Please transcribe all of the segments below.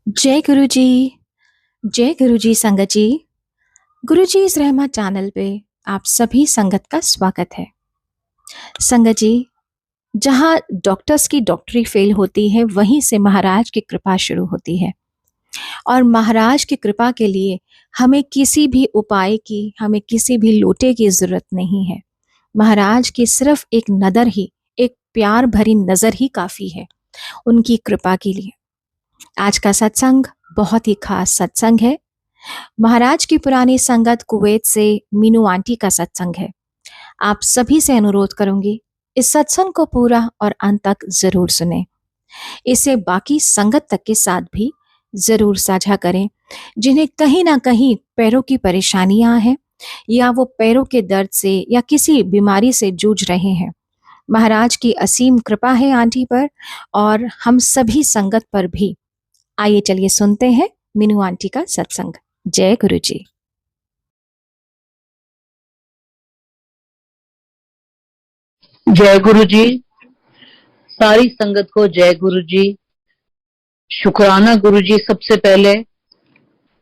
जय गुरु जी। जय गुरु जी संगत जी। गुरु जी इस रहमा चैनल पे आप सभी संगत का स्वागत है। संगत जी, जहाँ डॉक्टर्स की डॉक्टरी फेल होती है वहीं से महाराज की कृपा शुरू होती है। और महाराज की कृपा के लिए हमें किसी भी उपाय की, हमें किसी भी लोटे की जरूरत नहीं है। महाराज की सिर्फ एक नज़र ही, एक प्यार भरी नजर ही काफी है उनकी कृपा के लिए। आज का सत्संग बहुत ही खास सत्संग है। महाराज की पुरानी संगत कुवैत से मीनू आंटी का सत्संग है। आप सभी से अनुरोध करूंगी इस सत्संग को पूरा और अंत तक जरूर सुने। इसे बाकी संगत तक के साथ भी जरूर साझा करें जिन्हें कहीं ना कहीं पैरों की परेशानियां हैं या वो पैरों के दर्द से या किसी बीमारी से जूझ रहे हैं। महाराज की असीम कृपा है आंटी पर और हम सभी संगत पर भी। आइए चलिए सुनते हैं मीनू आंटी का सत्संग। जय गुरु जी। जय गुरु जी। सारी संगत को जय गुरु जी। शुक्राना गुरु जी सबसे पहले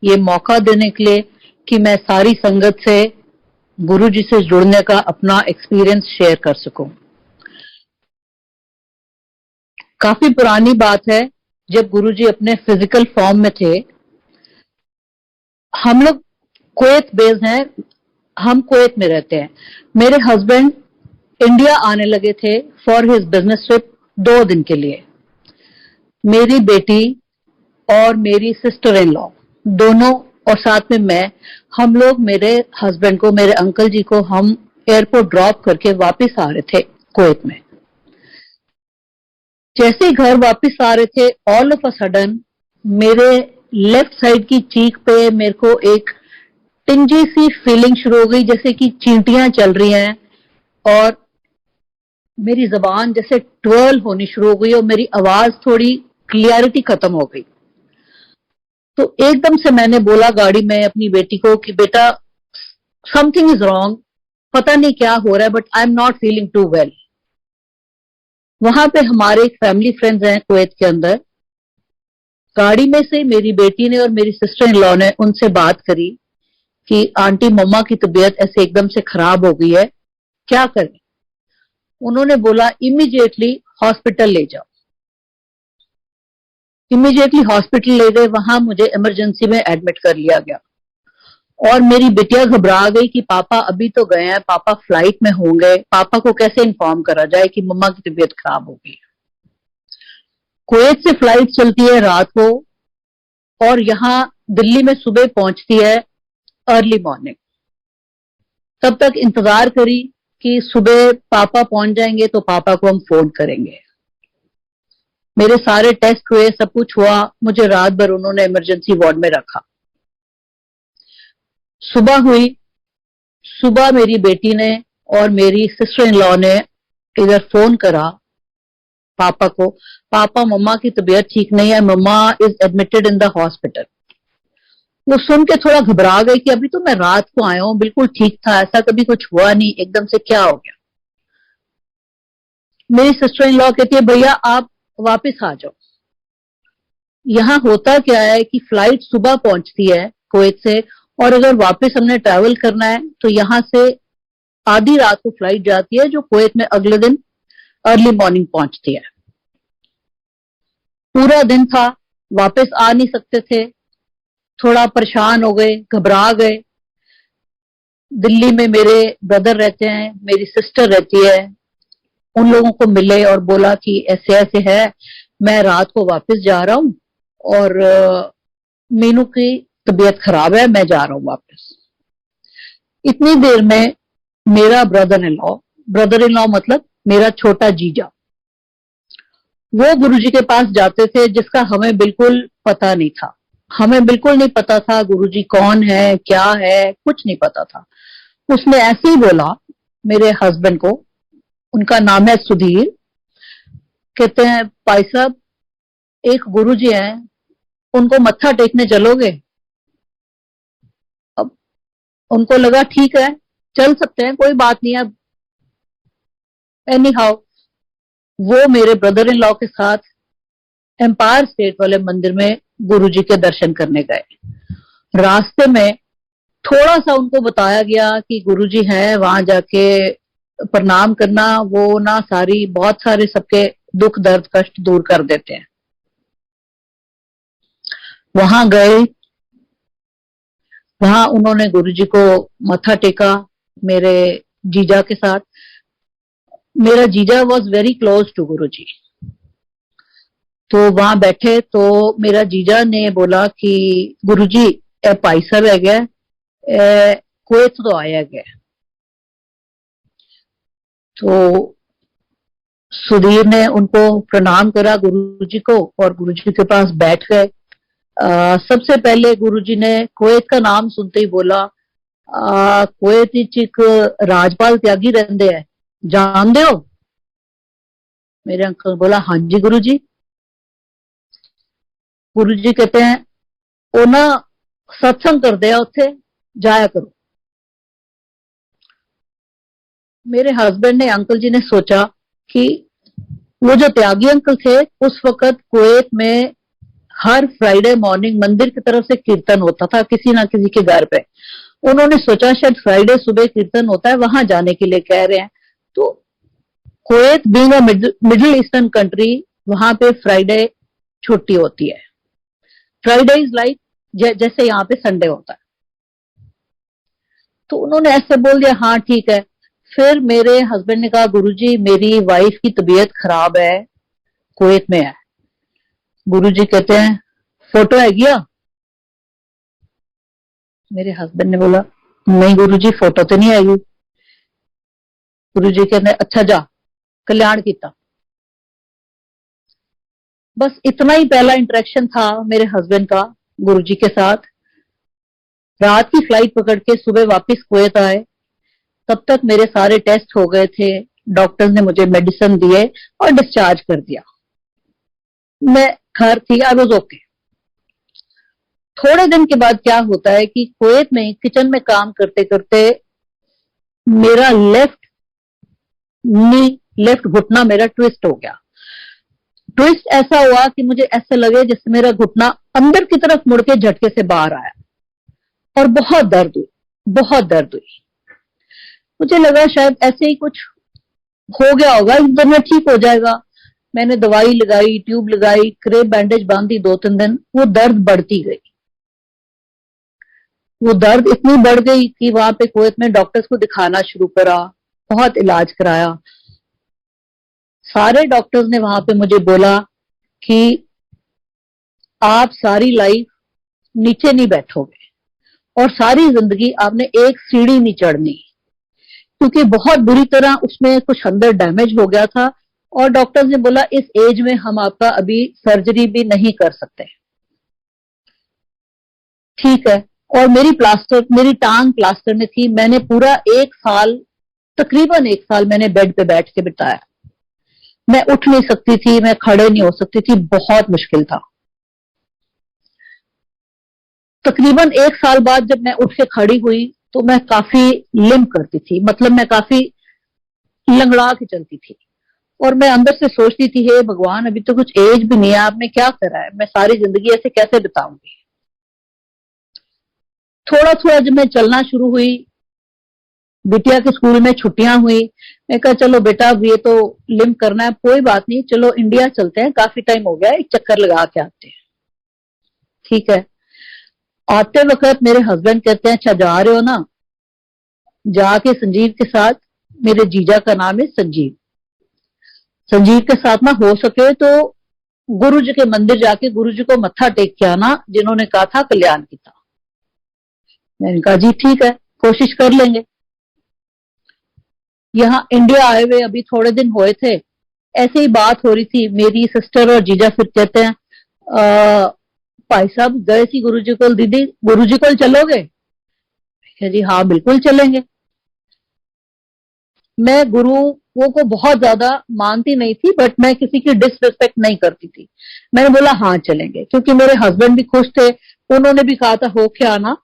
ये मौका देने के लिए कि मैं सारी संगत से गुरु जी से जुड़ने का अपना एक्सपीरियंस शेयर कर सकूं। काफी पुरानी बात है, जब गुरु जी अपने फिजिकल फॉर्म में थे। हम लोग कुवैत बेस्ड हैं, हम कुवैत में रहते हैं। मेरे हस्बैंड इंडिया आने लगे थे फॉर हिज बिजनेस ट्रिप 2 दिन के लिए। मेरी बेटी और मेरी सिस्टर इन लॉ दोनों और साथ में मैं, हम लोग मेरे हस्बैंड को, मेरे अंकल जी को हम एयरपोर्ट ड्रॉप करके वापस आ रहे थे कुवैत में। जैसे ही घर वापस आ रहे थे, ऑल ऑफ अ सडन मेरे लेफ्ट साइड की चीक पे मेरे को एक टिंजी सी फीलिंग शुरू हो गई, जैसे कि चींटियां चल रही हैं और मेरी जबान जैसे ट्वर्ल होनी शुरू हो गई और मेरी आवाज थोड़ी क्लियरिटी खत्म हो गई। तो एकदम से मैंने बोला गाड़ी में अपनी बेटी को कि बेटा, समथिंग इज रॉन्ग, पता नहीं क्या हो रहा है, but I am not feeling too well. वहां पे हमारे एक फैमिली फ्रेंड्स हैं कुवैत के अंदर। गाड़ी में से मेरी बेटी ने और मेरी सिस्टर इन लॉ ने उनसे बात करी कि आंटी मम्मा की तबीयत ऐसे एकदम से खराब हो गई है, क्या करें। उन्होंने बोला इमीडिएटली हॉस्पिटल ले जाओ। इमीडिएटली हॉस्पिटल ले गए, वहां मुझे इमरजेंसी में एडमिट कर लिया गया। और मेरी बिटिया घबरा गई कि पापा अभी तो गए हैं, पापा फ्लाइट में होंगे, पापा को कैसे इन्फॉर्म करा जाए कि मम्मा की तबीयत खराब हो गई। कुवैत से फ्लाइट चलती है रात को और यहाँ दिल्ली में सुबह पहुंचती है अर्ली मॉर्निंग। तब तक इंतजार करी कि सुबह पापा पहुंच जाएंगे तो पापा को हम फोन करेंगे। मेरे सारे टेस्ट हुए, सब कुछ हुआ, मुझे रात भर उन्होंने इमरजेंसी वार्ड में रखा। सुबह हुई, सुबह मेरी बेटी ने और मेरी सिस्टर इन लॉ ने इधर फोन करा पापा को, पापा मम्मा की तबीयत ठीक नहीं है, mama is admitted in the hospital. वो सुन के थोड़ा घबरा गई कि अभी तो मैं रात को आया हूं, बिल्कुल ठीक था, ऐसा कभी कुछ हुआ नहीं, एकदम से क्या हो गया। मेरी सिस्टर इन लॉ कहती है भैया आप वापस आ जाओ। यहाँ होता क्या है कि फ्लाइट सुबह पहुंचती है कुवैत से, और अगर वापस हमने ट्रैवल करना है तो यहाँ से आधी रात को फ्लाइट जाती है जो कुवैत में अगले दिन अर्ली मॉर्निंग पहुंचती है। पूरा दिन था, वापस आ नहीं सकते थे, थोड़ा परेशान हो गए, घबरा गए। दिल्ली में मेरे ब्रदर रहते हैं, मेरी सिस्टर रहती है, उन लोगों को मिले और बोला कि ऐसे ऐसे है, मैं रात को वापस जा रहा हूं और मीनू की तबीयत खराब है, मैं जा रहा हूं वापस। इतनी देर में मेरा ब्रदर इन लॉ मतलब मेरा छोटा जीजा, वो गुरुजी के पास जाते थे, जिसका हमें बिल्कुल पता नहीं था। हमें बिल्कुल नहीं पता था गुरुजी कौन है, क्या है, कुछ नहीं पता था। उसने ऐसे ही बोला मेरे हस्बैंड को, उनका नाम है सुधीर, कहते हैं भाई साहब एक गुरुजी हैं, उनको मत्था टेकने चलोगे। अब उनको लगा ठीक है चल सकते हैं, कोई बात नहीं। अब एनी हाउ वो मेरे ब्रदर इन लॉ के साथ एम्पायर स्टेट वाले मंदिर में गुरुजी के दर्शन करने गए। रास्ते में थोड़ा सा उनको बताया गया कि गुरुजी है, वहां जाके प्रणाम करना, वो ना बहुत सारे सबके दुख दर्द कष्ट दूर कर देते हैं। वहां गए, वहां उन्होंने गुरुजी को मत्था टेका मेरे जीजा के साथ। मेरा जीजा वॉज वेरी क्लोज टू गुरुजी। तो वहां बैठे तो मेरा जीजा ने बोला कि गुरुजी ए भाई साहब है गया, कुवैत तो आया गया। तो सुधीर ने उनको प्रणाम करा गुरुजी को और गुरुजी के पास बैठ गए। सबसे पहले गुरुजी ने कुवैत का नाम सुनते ही बोला, कुवैत एक राजपाल त्यागी रहंदे है, जानते हो? मेरे अंकल बोला हाँ जी गुरुजी। गुरुजी कहते हैं वो ना सत्संग करते हैं, उत्थे जाया करो। मेरे हस्बैंड ने, अंकल जी ने सोचा कि वो जो त्यागी अंकल थे, उस वक्त कुवैत में हर फ्राइडे मॉर्निंग मंदिर की तरफ से कीर्तन होता था किसी ना किसी के घर पे। उन्होंने सोचा शायद फ्राइडे सुबह कीर्तन होता है, वहां जाने के लिए कह रहे हैं। तो Kuwait being a middle eastern country, वहां पे फ्राइडे छुट्टी होती है। फ्राइडे इज लाइक जैसे यहाँ पे संडे होता है। तो उन्होंने ऐसे बोल दिया हाँ ठीक है। फिर मेरे हस्बैंड ने कहा गुरुजी मेरी वाइफ की तबीयत खराब है, कुवैत में है। गुरुजी कहते हैं फोटो है गया? मेरे हस्बैंड ने बोला नहीं गुरुजी फोटो तो नहीं आएगी। गुरुजी कहते हैं अच्छा जा कल्याण किया। बस इतना ही पहला इंटरेक्शन था मेरे हस्बैंड का गुरुजी के साथ। रात की फ्लाइट पकड़ के सुबह वापस कुवैत आए। तब तक मेरे सारे टेस्ट हो गए थे, डॉक्टर्स ने मुझे मेडिसिन दिए और डिस्चार्ज कर दिया। मैं घर थी, आई वाज ओके। थोड़े दिन के बाद क्या होता है कि कुवैत में किचन में काम करते करते मेरा लेफ्ट घुटना मेरा ट्विस्ट हो गया। ट्विस्ट ऐसा हुआ कि मुझे ऐसे लगे जैसे मेरा घुटना अंदर की तरफ मुड़ के झटके से बाहर आया और बहुत दर्द हुई, बहुत दर्द हुई। मुझे लगा शायद ऐसे ही कुछ हो गया होगा, इस दिन में ठीक हो जाएगा। मैंने दवाई लगाई, ट्यूब लगाई, क्रेप बैंडेज बांधी 2-3 दिन। वो दर्द बढ़ती गई, वो दर्द इतनी बढ़ गई कि वहां पे कुवैत में डॉक्टर्स को दिखाना शुरू करा, बहुत इलाज कराया। सारे डॉक्टर्स ने वहां पे मुझे बोला कि आप सारी लाइफ नीचे नहीं बैठोगे और सारी जिंदगी आपने एक सीढ़ी नहीं चढ़नी, क्योंकि बहुत बुरी तरह उसमें कुछ अंदर डैमेज हो गया था। और डॉक्टर्स ने बोला इस एज में हम आपका अभी सर्जरी भी नहीं कर सकते। ठीक है। और मेरी टांग प्लास्टर में थी। मैंने पूरा 1 साल, तकरीबन 1 साल मैंने बेड पे बैठ के बिताया। मैं उठ नहीं सकती थी, मैं खड़े नहीं हो सकती थी, बहुत मुश्किल था। तकरीबन 1 साल बाद जब मैं उठ के खड़ी हुई तो मैं काफी लिम्प करती थी, मतलब मैं काफी लंगड़ा के चलती थी। और मैं अंदर से सोचती थी हे भगवान, अभी तो कुछ एज भी नहीं है, आपने क्या करा है, मैं सारी जिंदगी ऐसे कैसे बिताऊंगी। थोड़ा थोड़ा जब मैं चलना शुरू हुई, बिटिया के स्कूल में छुट्टियां हुई, मैं कहा चलो बेटा अब ये तो लिम्प करना है, कोई बात नहीं, चलो इंडिया चलते हैं, काफी टाइम हो गया, एक चक्कर लगा के आते हैं। ठीक है। आते वक्त मेरे हस्बैंड कहते हैं अच्छा जा रहे हो ना, जाके संजीव के साथ, मेरे जीजा का नाम है संजीव, संजीव के साथ ना हो सके तो गुरु जी के मंदिर जाके गुरु जी को मत्था टेक के आना, जिन्होंने कहा था कल्याण की था। मैंने कहा जी ठीक है, कोशिश कर लेंगे। यहाँ इंडिया आए हुए अभी थोड़े दिन हुए थे, ऐसे ही बात हो रही थी, मेरी सिस्टर और जीजा फिर कहते हैं भाई साहब गए सी गुरु जी को, दीदी गुरु जी को चलोगे? जी हाँ बिल्कुल चलेंगे। मैं गुरुओं को बहुत ज्यादा मानती नहीं थी, बट मैं किसी की डिसरिस्पेक्ट नहीं करती थी। मैंने बोला हाँ चलेंगे, क्योंकि मेरे हस्बैंड भी खुश थे, उन्होंने भी कहा था होके आना,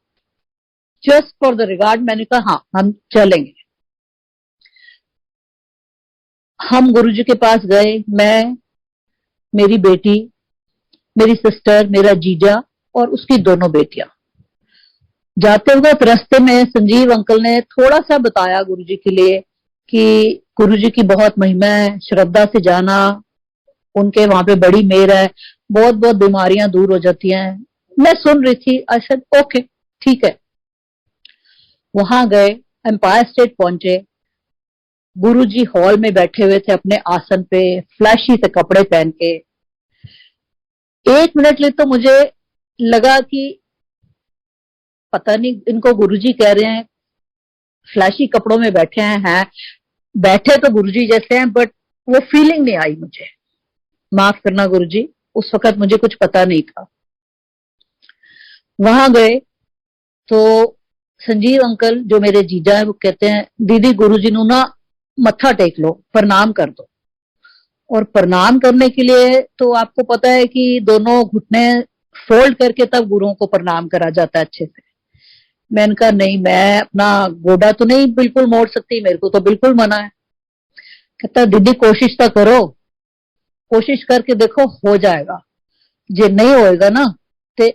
जस्ट फॉर द रिगार्ड। मैंने कहा हाँ हम चलेंगे। हम गुरु जी के पास गए, मैं, मेरी बेटी मेरी सिस्टर, मेरा जीजा और उसकी दोनों बेटियां। जाते वक्त रास्ते में संजीव अंकल ने थोड़ा सा बताया गुरुजी के लिए कि गुरुजी की बहुत महिमा है, श्रद्धा से जाना, उनके वहां पे बड़ी मेहर है, बहुत बहुत बीमारियां दूर हो जाती हैं। मैं सुन रही थी, आई सेड ओके ठीक है। वहां गए, एम्पायर स्टेट पहुंचे, गुरुजी हॉल में बैठे हुए थे अपने आसन पे, फ्लैशी से कपड़े पहन के। 1 मिनट लिए तो मुझे लगा कि पता नहीं इनको गुरुजी कह रहे हैं, फ्लैशी कपड़ों में बैठे हैं, बैठे तो गुरुजी जैसे हैं, बट वो फीलिंग नहीं आई मुझे। माफ करना गुरुजी, उस वक्त मुझे कुछ पता नहीं था। वहां गए तो संजीव अंकल जो मेरे जीजा है वो कहते हैं, दीदी गुरुजी नु ना मत्था टेक लो, प्रणाम कर दो। और प्रणाम करने के लिए तो आपको पता है कि दोनों घुटने फोल्ड करके तब गुरुओं को प्रणाम करा जाता है अच्छे से। मैंने कहा नहीं, मैं अपना गोडा तो नहीं बिल्कुल मोड़ सकती, मेरे को तो बिल्कुल मना है। कहता दीदी कोशिश तो करो, कोशिश करके देखो हो जाएगा, जे नहीं होएगा ना तो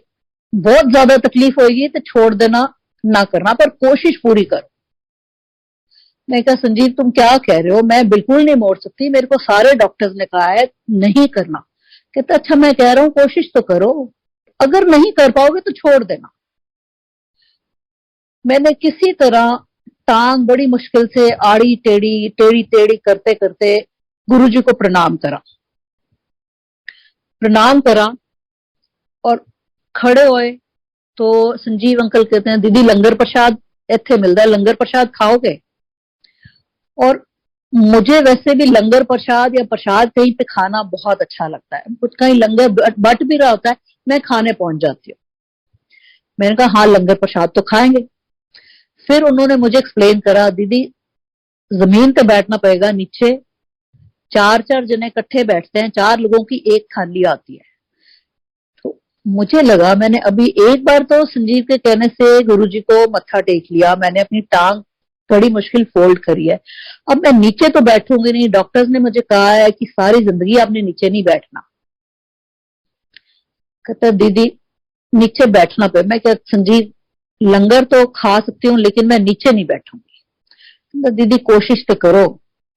बहुत ज्यादा तकलीफ होगी तो छोड़ देना, ना करना, पर कोशिश पूरी करो। मैं कहा संजीव तुम क्या कह रहे हो, मैं बिल्कुल नहीं मोड़ सकती, मेरे को सारे डॉक्टर्स ने कहा है नहीं करना। कहता अच्छा मैं कह रहा हूं कोशिश तो करो, अगर नहीं कर पाओगे तो छोड़ देना। मैंने किसी तरह टांग बड़ी मुश्किल से आड़ी टेढ़ी टेढ़ी टेढ़ी करते करते गुरुजी को प्रणाम करा, प्रणाम करा और खड़े होए तो संजीव अंकल कहते हैं दीदी लंगर प्रसाद इत्थे मिलता है, लंगर प्रसाद खाओगे? और मुझे वैसे भी लंगर प्रसाद या प्रसाद कहीं पे खाना बहुत अच्छा लगता है, कुछ कहीं लंगर बट भी रहा होता है मैं खाने पहुंच जाती हूँ। मैंने कहा हाँ लंगर प्रसाद तो खाएंगे। फिर उन्होंने मुझे एक्सप्लेन करा, दीदी जमीन पे बैठना पड़ेगा, नीचे 4-4 जने इकट्ठे बैठते हैं, 4 लोगों की एक थाली आती है। तो मुझे लगा मैंने अभी एक बार तो संजीव के कहने से गुरुजी को मत्था टेक लिया, मैंने अपनी टांग बड़ी मुश्किल फोल्ड करी है, अब मैं नीचे तो बैठूंगी नहीं, डॉक्टर्स ने मुझे कहा है कि सारी जिंदगी आपने नीचे नहीं बैठना। कहता दीदी नीचे बैठना पे। मैं क्या संजीव लंगर तो खा सकती हूँ लेकिन मैं नीचे नहीं बैठूंगी। दीदी कोशिश तो करो,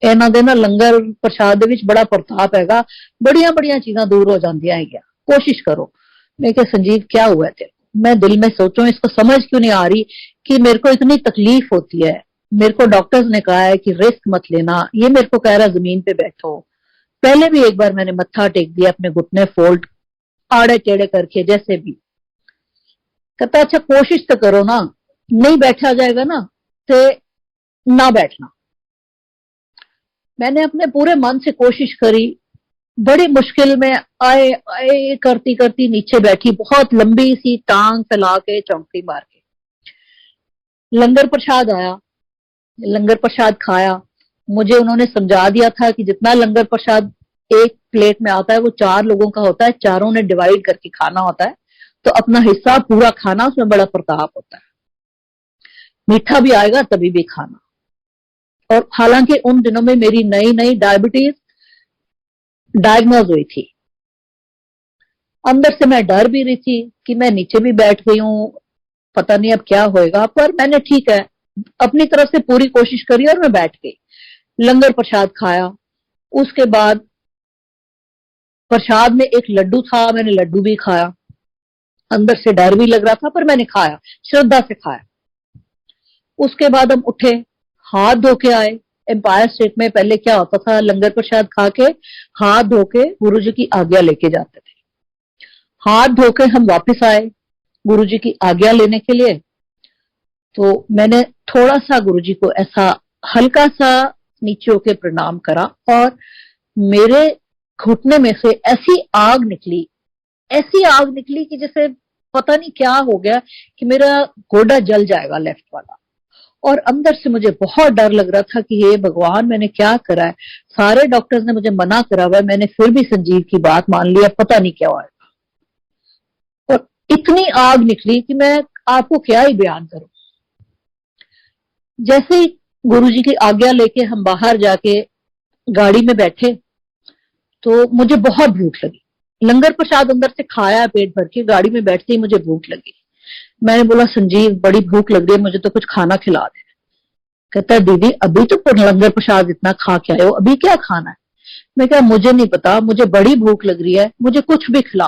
इन्हों दे ना लंगर प्रसाद दे विच बड़ा प्रताप हैगा, बड़िया बड़िया चीजां दूर हो जांदियां है, कोशिश करो। मैं क्या संजीव क्या हुआ थे, मैं दिल में सोचूं इसको समझ क्यों नहीं आ रही कि मेरे को इतनी तकलीफ होती है, मेरे को डॉक्टर्स ने कहा है कि रिस्क मत लेना, ये मेरे को कह रहा जमीन पे बैठो। पहले भी एक बार मैंने मत्था टेक दिया, अपने घुटने फोल्ड आड़े टेढ़े करके जैसे भी। कहता अच्छा कोशिश तो करो ना, नहीं बैठा जाएगा ना तो ना बैठना। मैंने अपने पूरे मन से कोशिश करी, बड़ी मुश्किल में आए आए करती करती नीचे बैठी, बहुत लंबी सी टांग फैला के चौंकड़ी मार के। लंगर प्रसाद आया, लंगर प्रसाद खाया। मुझे उन्होंने समझा दिया था कि जितना लंगर प्रसाद एक प्लेट में आता है वो 4 लोगों का होता है, चारों ने डिवाइड करके खाना होता है, तो अपना हिस्सा पूरा खाना, उसमें बड़ा प्रताप होता है, मीठा भी आएगा तभी भी खाना। और हालांकि उन दिनों में मेरी नई नई डायबिटीज डायग्नोज हुई थी, अंदर से मैं डर भी रही थी कि मैं नीचे भी बैठ गई हूं, पता नहीं अब क्या होएगा, पर मैंने ठीक है अपनी तरफ से पूरी कोशिश करी और मैं बैठ गई। लंगर प्रसाद खाया, उसके बाद प्रसाद में एक लड्डू था, मैंने लड्डू भी खाया, अंदर से डर भी लग रहा था पर मैंने खाया, श्रद्धा से खाया। उसके बाद हम उठे, हाथ धो के आए। एम्पायर स्टेट में पहले क्या होता था, लंगर प्रसाद खा के हाथ धो के गुरुजी की आज्ञा लेके जाते थे। हाथ धो के हम वापस आए गुरुजी की आज्ञा लेने के लिए। तो मैंने थोड़ा सा गुरुजी को ऐसा हल्का सा नीचे होके प्रणाम करा और मेरे घुटने में से ऐसी आग निकली, ऐसी आग निकली कि जैसे पता नहीं क्या हो गया कि मेरा गोडा जल जाएगा लेफ्ट वाला। और अंदर से मुझे बहुत डर लग रहा था कि हे भगवान मैंने क्या करा है, सारे डॉक्टर्स ने मुझे मना करा हुआ है, मैंने फिर भी संजीव की बात मान ली, अब पता नहीं क्या होगा। और इतनी आग निकली कि मैं आपको क्या ही बयान करूं। जैसे ही गुरुजी की आज्ञा लेके हम बाहर जाके गाड़ी में बैठे तो मुझे बहुत भूख लगी। लंगर प्रसाद अंदर से खाया पेट भर के, गाड़ी में बैठते ही मुझे भूख लगी। मैंने बोला संजीव बड़ी भूख लग रही है, मुझे तो कुछ खाना खिला दे। कहता है दीदी अभी तो लंगर प्रसाद इतना खा के आए हो, अभी क्या खाना है? मैं कहा मुझे नहीं पता, मुझे बड़ी भूख लग रही है, मुझे कुछ भी खिला,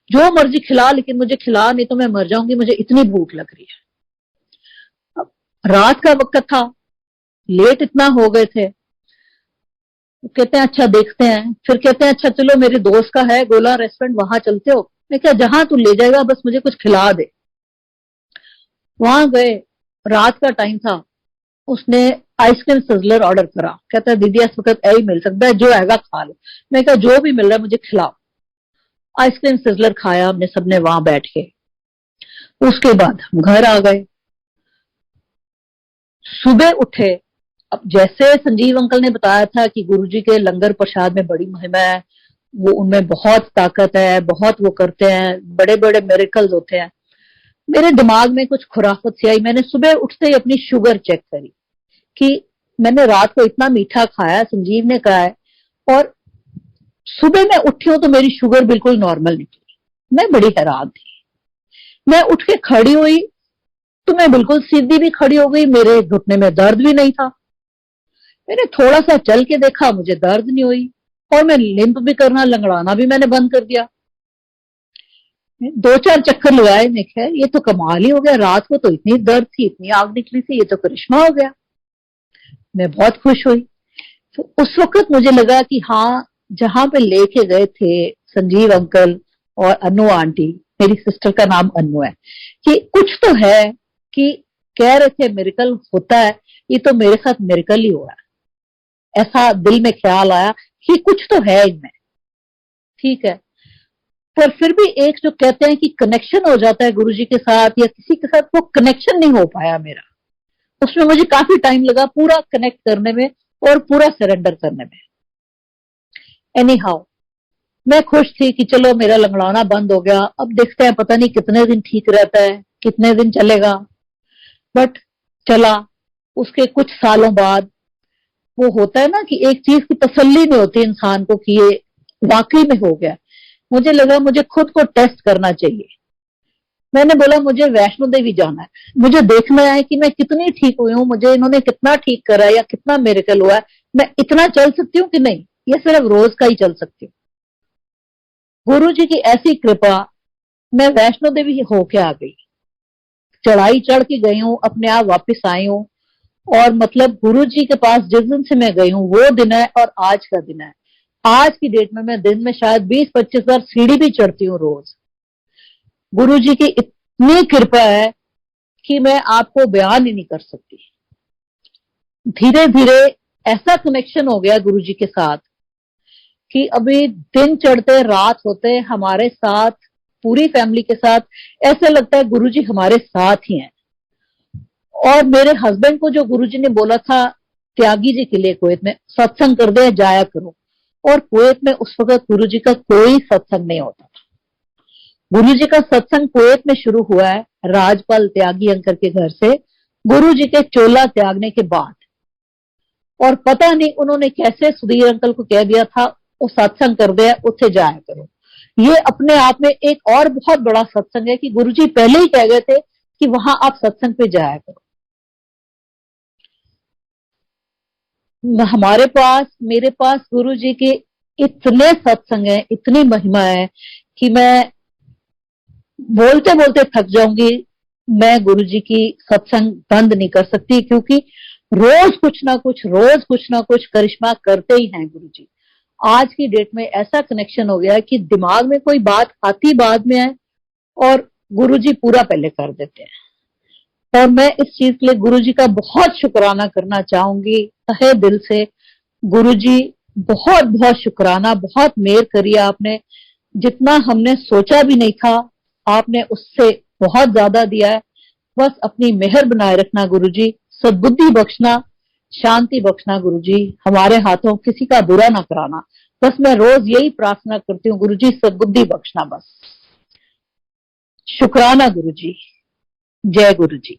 जो मर्जी खिला, लेकिन मुझे खिला, नहीं तो मैं मर जाऊंगी, मुझे इतनी भूख लग रही है। अब रात का वक्त था, लेट इतना हो गए थे। कहते हैं अच्छा देखते हैं, फिर कहते हैं अच्छा चलो मेरे दोस्त का है गोला रेस्टोरेंट, वहां चलते हो। मैं क्या जहां तू ले जाएगा, बस मुझे कुछ खिला दे। वहां गए, रात का टाइम था, उसने आइसक्रीम सिजलर ऑर्डर करा। कहता है दीदी इस वक्त यही मिल सकता है, जो आएगा खा लो। मैं कहा जो भी मिल रहा है मुझे खिलाओ। आइसक्रीम सिजलर खाया हमने सबने वहां बैठ के। उसके बाद हम घर आ गए। सुबह उठे, अब जैसे संजीव अंकल ने बताया था कि गुरुजी के लंगर प्रसाद में बड़ी महिमा है, वो उनमें बहुत ताकत है, बहुत वो करते हैं, बड़े बड़े मिरेकल्स होते हैं। मेरे दिमाग में कुछ खुराफत सी आई। मैंने सुबह उठते ही अपनी शुगर चेक करी कि मैंने रात को इतना मीठा खाया, संजीव ने कहा है, और सुबह मैं उठी हूं तो मेरी शुगर बिल्कुल नॉर्मल निकली। मैं बड़ी हैरान थी। मैं उठ के खड़ी हुई तो मैं बिल्कुल सीधी भी खड़ी हो गई, मेरे घुटने में दर्द भी नहीं था। मैंने थोड़ा सा चल के देखा, मुझे दर्द नहीं हुई, और मैं लिंप भी करना, लंगड़ाना भी मैंने बंद कर दिया। दो चार चक्कर लगाए, मैं कहा ये तो कमाल ही हो गया, रात को तो इतनी दर्द थी, इतनी आग निकली थी, ये तो करिश्मा हो गया। मैं बहुत खुश हुई। तो उस वक्त मुझे लगा कि हाँ, जहां पे लेके गए थे संजीव अंकल और अनु आंटी, मेरी सिस्टर का नाम अनु है, कि कुछ तो है, कि कह रहे थे मिरेकल होता है, ये तो मेरे साथ मिरेकल ही हुआ। ऐसा दिल में ख्याल आया कि कुछ तो है इनमें। ठीक है, पर फिर भी एक जो कहते हैं कि कनेक्शन हो जाता है गुरुजी के साथ या किसी के साथ, वो कनेक्शन नहीं हो पाया मेरा। उसमें मुझे काफी टाइम लगा पूरा कनेक्ट करने में और पूरा सरेंडर करने में। एनी हाउ, मैं खुश थी कि चलो मेरा लंगड़ाना बंद हो गया। अब देखते हैं, पता नहीं कितने दिन ठीक रहता है, कितने दिन चलेगा, बट चला। उसके कुछ सालों बाद वो होता है ना कि एक चीज की तसल्ली नहीं होती इंसान को कि ये वाकई में हो गया। मुझे लगा मुझे खुद को टेस्ट करना चाहिए। मैंने बोला मुझे वैष्णो देवी जाना है, मुझे देखना है कि मैं कितनी ठीक हुई हूँ, मुझे इन्होंने कितना ठीक करा है या कितना मिरेकल हुआ है, मैं इतना चल सकती हूँ कि नहीं, ये सिर्फ रोज का ही चल सकती हूँ। गुरु जी की ऐसी कृपा, मैं वैष्णो देवी होके आ गई, चढ़ाई चढ़ के गई हूँ, अपने आप वापस आई हूँ। और मतलब गुरु जी के पास जिस दिन से मैं गई हूँ वो दिन है और आज का दिन है। आज की डेट में मैं दिन में शायद 20-25 बार सीढ़ी भी चढ़ती हूँ रोज। गुरु जी की इतनी कृपा है कि मैं आपको बयान ही नहीं कर सकती। धीरे धीरे ऐसा कनेक्शन हो गया गुरु जी के साथ कि अभी दिन चढ़ते रात होते हमारे साथ, पूरी फैमिली के साथ, ऐसे लगता है गुरु जी हमारे साथ ही हैं। और मेरे हस्बैंड को जो गुरुजी ने बोला था त्यागी जी के लिए कुवैत में सत्संग कर दे, जाया करो, और कुवैत में उस वक्त गुरुजी का कोई सत्संग नहीं होता था। गुरुजी का सत्संग कुवैत में शुरू हुआ है राजपाल त्यागी अंकल के घर से, गुरुजी के चोला त्यागने के बाद। और पता नहीं उन्होंने कैसे सुधीर अंकल को कह दिया था वो सत्संग कर दे, उसे जाया करो। ये अपने आप में एक और बहुत बड़ा सत्संग है कि गुरुजी पहले ही कह गए थे कि वहां आप सत्संग पे जाया करो। हमारे पास, मेरे पास गुरु जी के इतने सत्संग है, इतनी महिमा है कि मैं बोलते बोलते थक जाऊंगी। मैं गुरु जी की सत्संग बंद नहीं कर सकती, क्योंकि रोज कुछ ना कुछ करिश्मा करते ही हैं गुरु जी। आज की डेट में ऐसा कनेक्शन हो गया है कि दिमाग में कोई बात आती बाद में है और गुरु जी पूरा पहले कर देते हैं। और मैं इस चीज के लिए गुरु जी का बहुत शुक्राना करना चाहूंगी तहे दिल से। गुरु जी बहुत बहुत शुक्राना, बहुत मेहर करी आपने, जितना हमने सोचा भी नहीं था आपने उससे बहुत ज्यादा दिया है। बस अपनी मेहर बनाए रखना गुरु जी, सद्बुद्धि बख्शना, शांति बख्शना गुरु जी, हमारे हाथों किसी का बुरा ना कराना। बस मैं रोज यही प्रार्थना करती हूँ गुरु जी, सद्बुद्धि बख्शना बस। शुक्राना गुरु जी। जय गुरु जी,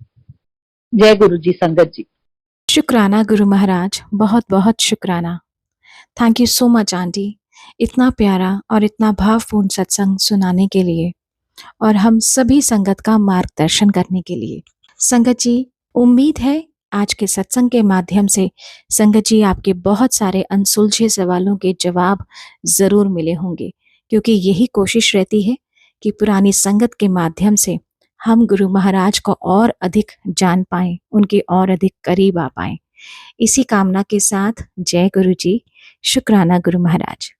जय गुरु जी संगत जी। शुक्राना गुरु महाराज, बहुत बहुत शुक्राना। Thank you so much aunty इतना प्यारा और इतना भावपूर्ण सत्संग सुनाने के लिए और हम सभी संगत का मार्गदर्शन करने के लिए। संगत जी, उम्मीद है आज के सत्संग के माध्यम से संगत जी आपके बहुत सारे अनसुलझे सवालों के जवाब जरूर मिले होंगे, क्योंकि यही कोशिश रहती है कि पुरानी संगत के माध्यम से हम गुरु महाराज को और अधिक जान पाएं, उनके और अधिक करीब आ पाएं। इसी कामना के साथ जय गुरु जी। शुक्राना गुरु महाराज।